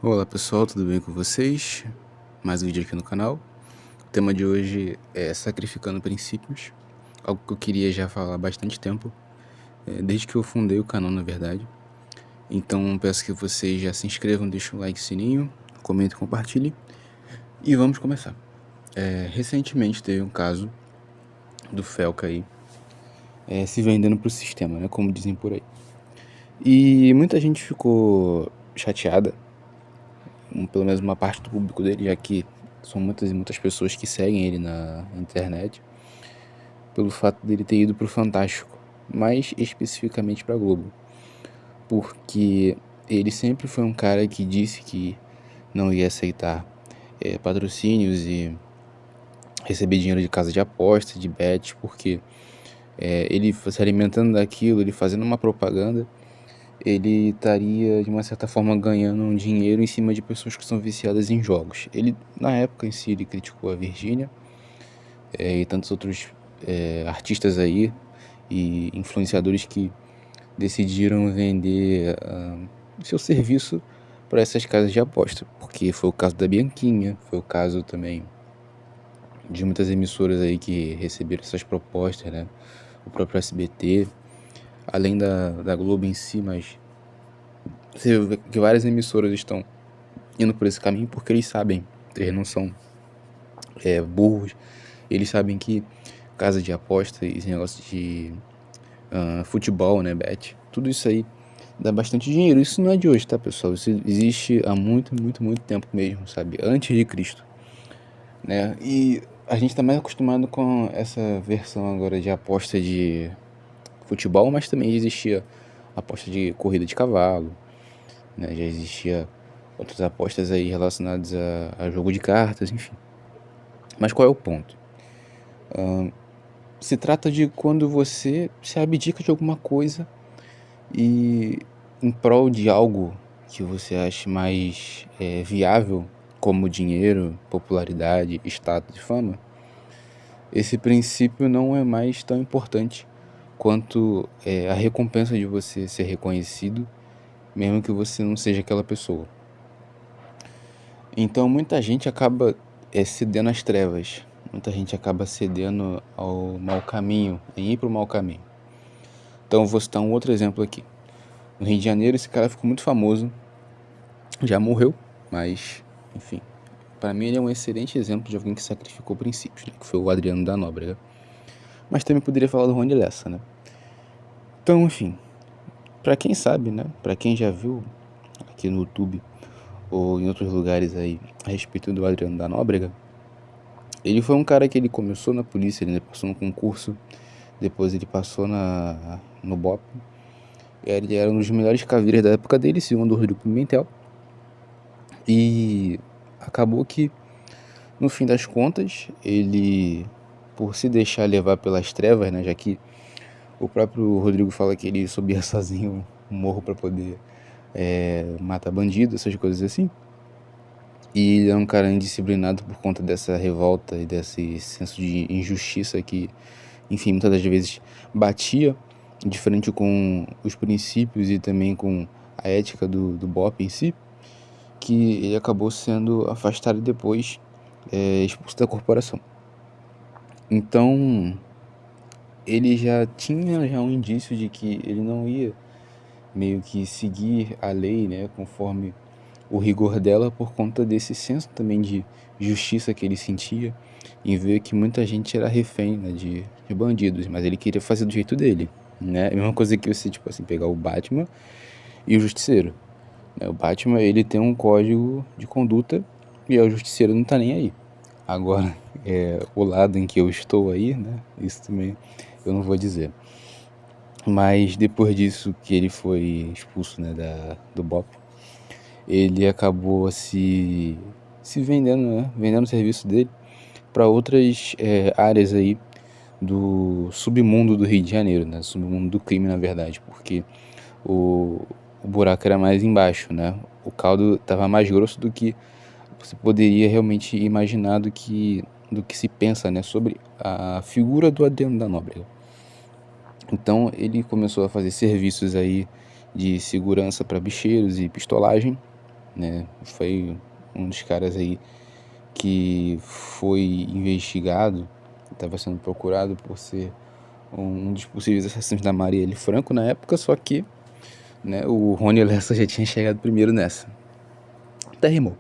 Olá pessoal, tudo bem com vocês? Mais um vídeo aqui no canal. O tema de hoje é sacrificando princípios, algo que eu queria já falar há bastante tempo, desde que eu fundei o canal, na verdade. Então peço que vocês já se inscrevam, deixem o like, sininho, comentem, compartilhem e vamos começar. Recentemente teve um caso do Felca aí se vendendo pro sistema, né, como dizem por aí. E muita gente ficou chateada, pelo menos uma parte do público dele, já que são muitas e muitas pessoas que seguem ele na internet, pelo fato dele ter ido pro Fantástico, mais especificamente pra Globo, porque ele sempre foi um cara que disse que não ia aceitar patrocínios e receber dinheiro de casa de aposta, de bet, porque ele se alimentando daquilo, ele fazendo uma propaganda, ele estaria de uma certa forma ganhando um dinheiro em cima de pessoas que são viciadas em jogos. Ele, na época em si, ele criticou a Virgínia e tantos outros artistas aí e influenciadores que decidiram vender seu serviço para essas casas de aposta, porque foi o caso da Bianquinha, foi o caso também de muitas emissoras aí que receberam essas propostas, né? O próprio SBT, além da Globo em si, mas você vê que várias emissoras estão indo por esse caminho porque eles sabem, eles não são burros, eles sabem que casa de aposta e esse negócio de futebol, né, bet, tudo isso aí dá bastante dinheiro. Isso não é de hoje, tá, pessoal? Isso existe há muito, muito, muito tempo mesmo, sabe? Antes de Cristo, né? E a gente tá mais acostumado com essa versão agora de aposta de futebol, mas também existia aposta de corrida de cavalo, né? Já existia outras apostas aí relacionadas a jogo de cartas, enfim. Mas qual é o ponto? Se trata de quando você se abdica de alguma coisa e em prol de algo que você ache mais viável, como dinheiro, popularidade, status e fama, esse princípio não é mais tão importante quanto a recompensa de você ser reconhecido, mesmo que você não seja aquela pessoa. Então muita gente acaba cedendo às trevas, muita gente acaba cedendo ao mau caminho, em ir para o mau caminho. Então eu vou citar um outro exemplo aqui. No Rio de Janeiro esse cara ficou muito famoso, já morreu, mas enfim, para mim ele é um excelente exemplo de alguém que sacrificou princípios, né? Que foi o Adriano da Nóbrega. Mas também poderia falar do Rony Lessa, né? Então, enfim, para quem sabe, né? Para quem já viu aqui no YouTube ou em outros lugares aí a respeito do Adriano da Nóbrega, ele foi um cara que ele começou na polícia, ele passou no concurso, depois ele passou no BOP. Ele era um dos melhores caveiras da época dele, segundo o Rodrigo Pimentel. E acabou que, no fim das contas, ele, por se deixar levar pelas trevas, né, já que o próprio Rodrigo fala que ele subia sozinho o morro para poder matar bandido, essas coisas assim. E ele é um cara indisciplinado por conta dessa revolta e desse senso de injustiça que, enfim, muitas das vezes batia de frente com os princípios e também com a ética do BOP em si, que ele acabou sendo afastado e depois expulso da corporação. Então, ele já tinha um indício de que ele não ia meio que seguir a lei, né, conforme o rigor dela, por conta desse senso também de justiça que ele sentia em ver que muita gente era refém, né, de bandidos, mas ele queria fazer do jeito dele, né? A mesma coisa que você, tipo assim, pegar o Batman e o Justiceiro, né? O Batman, ele tem um código de conduta e o Justiceiro não tá nem aí. Agora, o lado em que eu estou aí, né, isso também eu não vou dizer. Mas depois disso que ele foi expulso, né, do BOP, ele acabou se vendendo, né? Vendendo o serviço dele para outras áreas aí do submundo do Rio de Janeiro, né? Submundo do crime, na verdade, porque o buraco era mais embaixo, né? O caldo estava mais grosso do que você poderia realmente imaginar do que se pensa, né? Sobre a figura do Adriano da Nóbrega. Então ele começou a fazer serviços aí de segurança para bicheiros e pistolagem. né? Foi um dos caras aí que foi investigado, estava sendo procurado por ser um dos possíveis assassinos da Marielle Franco na época, só que, né, o Rony Lessa já tinha chegado primeiro nessa. Até rimou.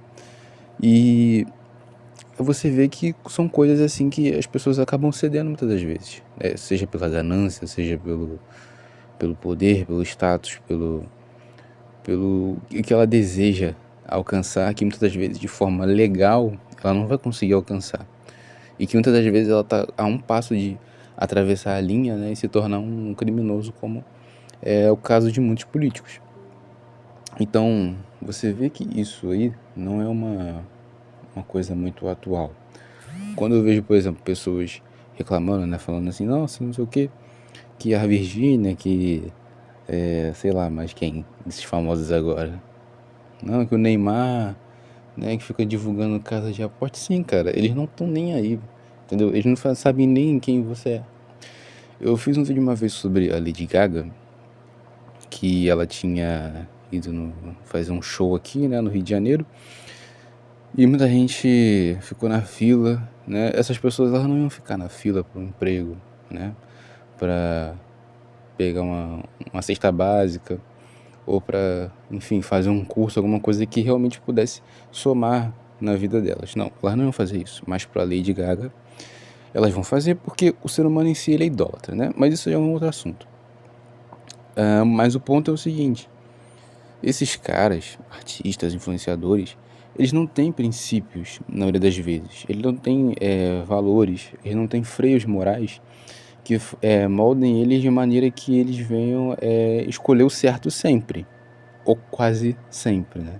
E você vê que são coisas assim que as pessoas acabam cedendo muitas das vezes, né? Seja pela ganância, seja pelo poder, pelo status, pelo que ela deseja alcançar, que muitas das vezes de forma legal ela não vai conseguir alcançar. E que muitas das vezes ela está a um passo de atravessar a linha, né, e se tornar um criminoso, como é o caso de muitos políticos. Então, você vê que isso aí não é uma coisa muito atual. Quando eu vejo, por exemplo, pessoas reclamando, né, falando assim, nossa, não sei o que a Virgínia, que sei lá, mas quem, esses famosos agora, não, que o Neymar, né, que fica divulgando casa de aposta, sim, cara, eles não estão nem aí, entendeu? Eles não sabem nem quem você é. Eu fiz um vídeo uma vez sobre a Lady Gaga, que ela tinha ido fazer um show aqui, né, no Rio de Janeiro, e muita gente ficou na fila, né? Essas pessoas, elas não iam ficar na fila para um emprego, né, para pegar uma cesta básica, ou para, enfim, fazer um curso, alguma coisa que realmente pudesse somar na vida delas. Não, elas não iam fazer isso, mas para Lady Gaga elas vão fazer porque o ser humano em si ele é idólatra, né? Mas isso já é um outro assunto. Mas o ponto é o seguinte: esses caras, artistas, influenciadores, eles não têm princípios na maioria das vezes. Eles não têm valores, eles não têm freios morais que moldem eles de maneira que eles venham escolher o certo sempre, ou quase sempre, né?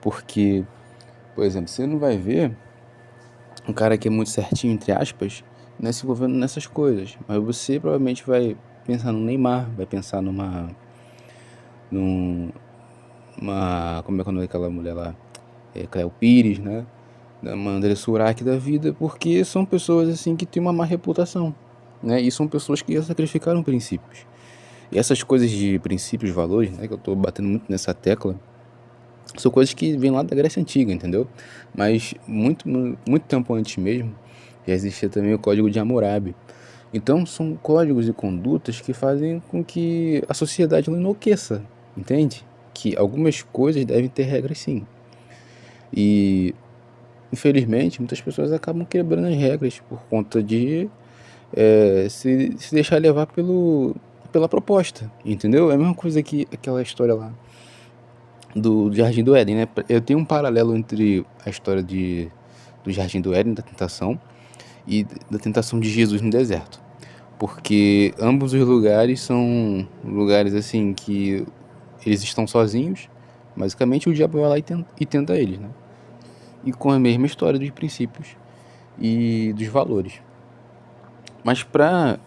Porque, por exemplo, você não vai ver um cara que é muito certinho, entre aspas, né, se envolvendo nessas coisas, mas você provavelmente vai pensar no Neymar, vai pensar numa, como é que é o nome daquela mulher lá, Cléo Pires, né, da André Surak da vida, porque são pessoas assim que têm uma má reputação, né, e são pessoas que já sacrificaram princípios. E essas coisas de princípios, valores, né, que eu tô batendo muito nessa tecla, são coisas que vêm lá da Grécia Antiga, entendeu? Mas muito tempo antes mesmo, já existia também o Código de Hammurabi. Então, são códigos e condutas que fazem com que a sociedade não enlouqueça, entende? Que algumas coisas devem ter regras, sim. E, infelizmente, muitas pessoas acabam quebrando as regras por conta de se deixar levar pela proposta, entendeu? É a mesma coisa que aquela história lá do Jardim do Éden, né? Eu tenho um paralelo entre a história do Jardim do Éden, da tentação, e da tentação de Jesus no deserto. Porque ambos os lugares são lugares assim que eles estão sozinhos. Basicamente o diabo vai lá e tenta eles, né? E com a mesma história dos princípios e dos valores. Mas para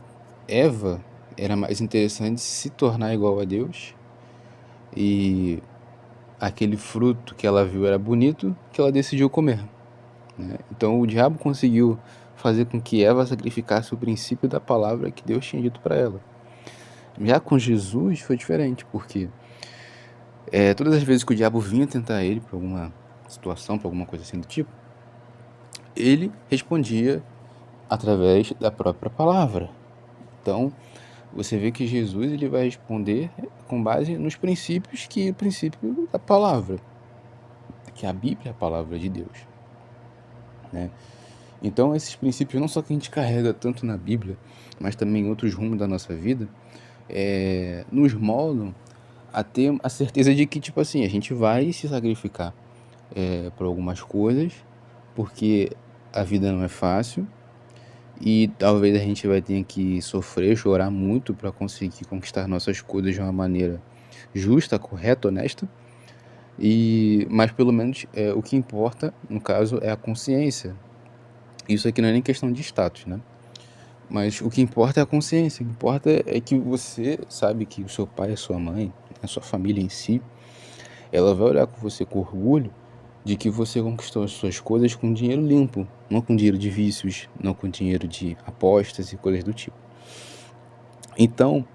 Eva era mais interessante se tornar igual a Deus, e aquele fruto que ela viu era bonito, que ela decidiu comer, né? Então o diabo conseguiu fazer com que Eva sacrificasse o princípio da palavra que Deus tinha dito para ela. Já com Jesus foi diferente, porque todas as vezes que o diabo vinha tentar ele por alguma situação, por alguma coisa assim do tipo, ele respondia através da própria palavra. Então, você vê que Jesus ele vai responder com base nos princípios, que é o princípio da palavra, que a Bíblia é a palavra de Deus, né? Então, esses princípios não só que a gente carrega tanto na Bíblia, mas também em outros rumos da nossa vida, nos moldam a ter a certeza de que, tipo assim, a gente vai se sacrificar por algumas coisas, porque a vida não é fácil, e talvez a gente vai ter que sofrer, chorar muito para conseguir conquistar nossas coisas de uma maneira justa, correta, honesta. Mas pelo menos o que importa, no caso, é a consciência. Isso aqui não é nem questão de status, né? Mas o que importa é a consciência. O que importa é que você sabe que o seu pai, a sua mãe, a sua família em si, ela vai olhar com você com orgulho de que você conquistou as suas coisas com dinheiro limpo, não com dinheiro de vícios, não com dinheiro de apostas e coisas do tipo. Então,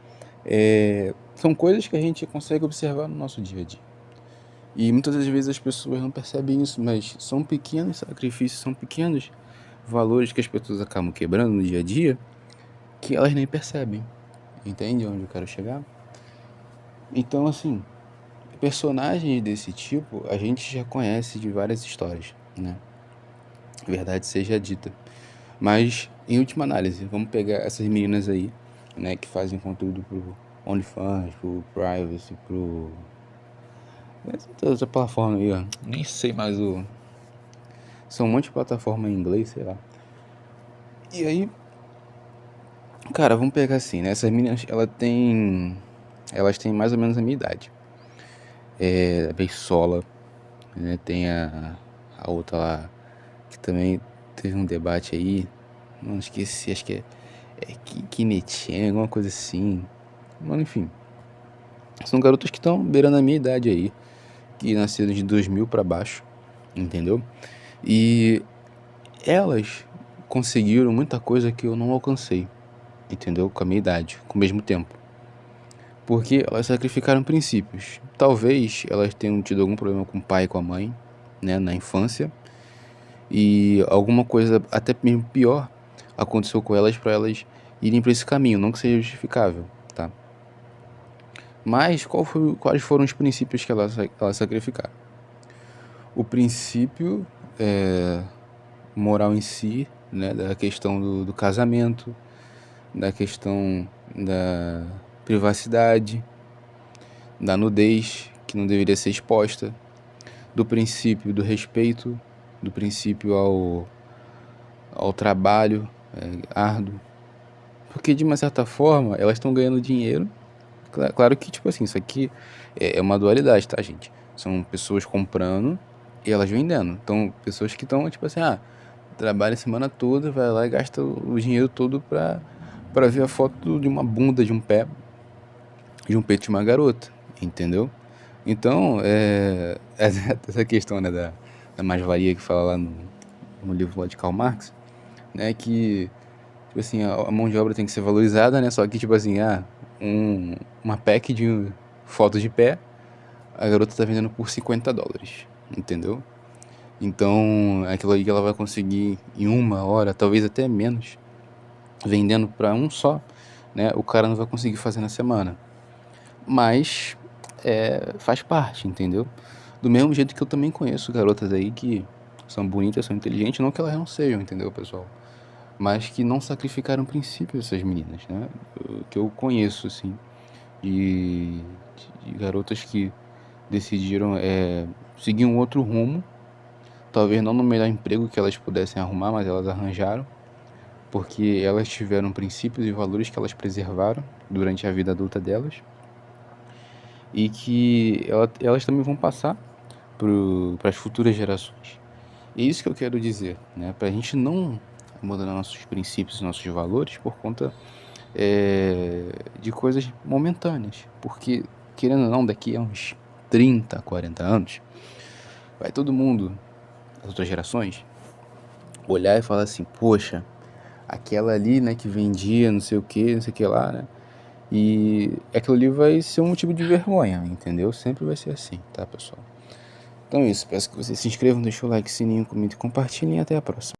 são coisas que a gente consegue observar no nosso dia a dia. E muitas das vezes as pessoas não percebem isso, mas são pequenos sacrifícios, são pequenos valores que as pessoas acabam quebrando no dia a dia que elas nem percebem. Entende onde eu quero chegar? Então, assim, personagens desse tipo a gente já conhece de várias histórias, né? Verdade seja dita. Mas, em última análise, vamos pegar essas meninas aí, né, que fazem conteúdo pro OnlyFans, pro Privacy, pro... essa plataforma aí, ó. Nem sei mais o... São um monte de plataforma em inglês, sei lá. E aí, cara, vamos pegar assim, né? Essas meninas, elas têm mais ou menos a minha idade. A Beisola, né? Tem a outra lá, que também teve um debate aí. Não esqueci, acho que é Kinetian, alguma coisa assim. Mano, enfim. São garotas que estão beirando a minha idade aí, que nasceram de 2000 pra baixo, entendeu? E elas conseguiram muita coisa que eu não alcancei, entendeu? Com a minha idade, com o mesmo tempo. Porque elas sacrificaram princípios. Talvez elas tenham tido algum problema com o pai e com a mãe, né, na infância. E alguma coisa até mesmo pior aconteceu com elas para elas irem para esse caminho, não que seja justificável, tá? Mas quais foram os princípios que elas sacrificaram? O princípio moral em si, né, da questão do casamento, da questão da privacidade, da nudez, que não deveria ser exposta, do princípio do respeito, do princípio ao trabalho árduo. Porque, de uma certa forma, elas estão ganhando dinheiro. Claro que, tipo assim, isso aqui é uma dualidade, tá, gente? São pessoas comprando e elas vendendo. Então, pessoas que estão, tipo assim, trabalha a semana toda, vai lá e gasta o dinheiro todo pra ver a foto de uma bunda, de um pé, de um peito de uma garota, entendeu? Então, essa questão, né, da mais-valia que fala lá no livro lá de Karl Marx, né, que, tipo assim, a mão de obra tem que ser valorizada, né, só que, tipo assim, uma pack de fotos de pé, a garota tá vendendo por $50, entendeu? Então, aquilo aí que ela vai conseguir em 1 hora, talvez até menos, vendendo para um só, né, o cara não vai conseguir fazer na semana. Mas faz parte, entendeu? Do mesmo jeito que eu também conheço garotas aí que são bonitas, são inteligentes, não que elas não sejam, entendeu, pessoal? Mas que não sacrificaram princípios essas meninas, né? Que eu conheço, assim, de garotas que decidiram seguir um outro rumo, talvez não no melhor emprego que elas pudessem arrumar, mas elas arranjaram, porque elas tiveram princípios e valores que elas preservaram durante a vida adulta delas, e que elas também vão passar para as futuras gerações. É isso que eu quero dizer, né? Para a gente não abandonar nossos princípios, nossos valores por conta de coisas momentâneas. Porque, querendo ou não, daqui a uns 30, 40 anos, vai todo mundo, as outras gerações, olhar e falar assim, poxa, aquela ali, né, que vendia não sei o que lá, né? E aquilo ali vai ser um motivo de vergonha, entendeu? Sempre vai ser assim, tá, pessoal? Então é isso, peço que vocês se inscrevam, deixem o like, sininho, comentem, compartilhem e até a próxima.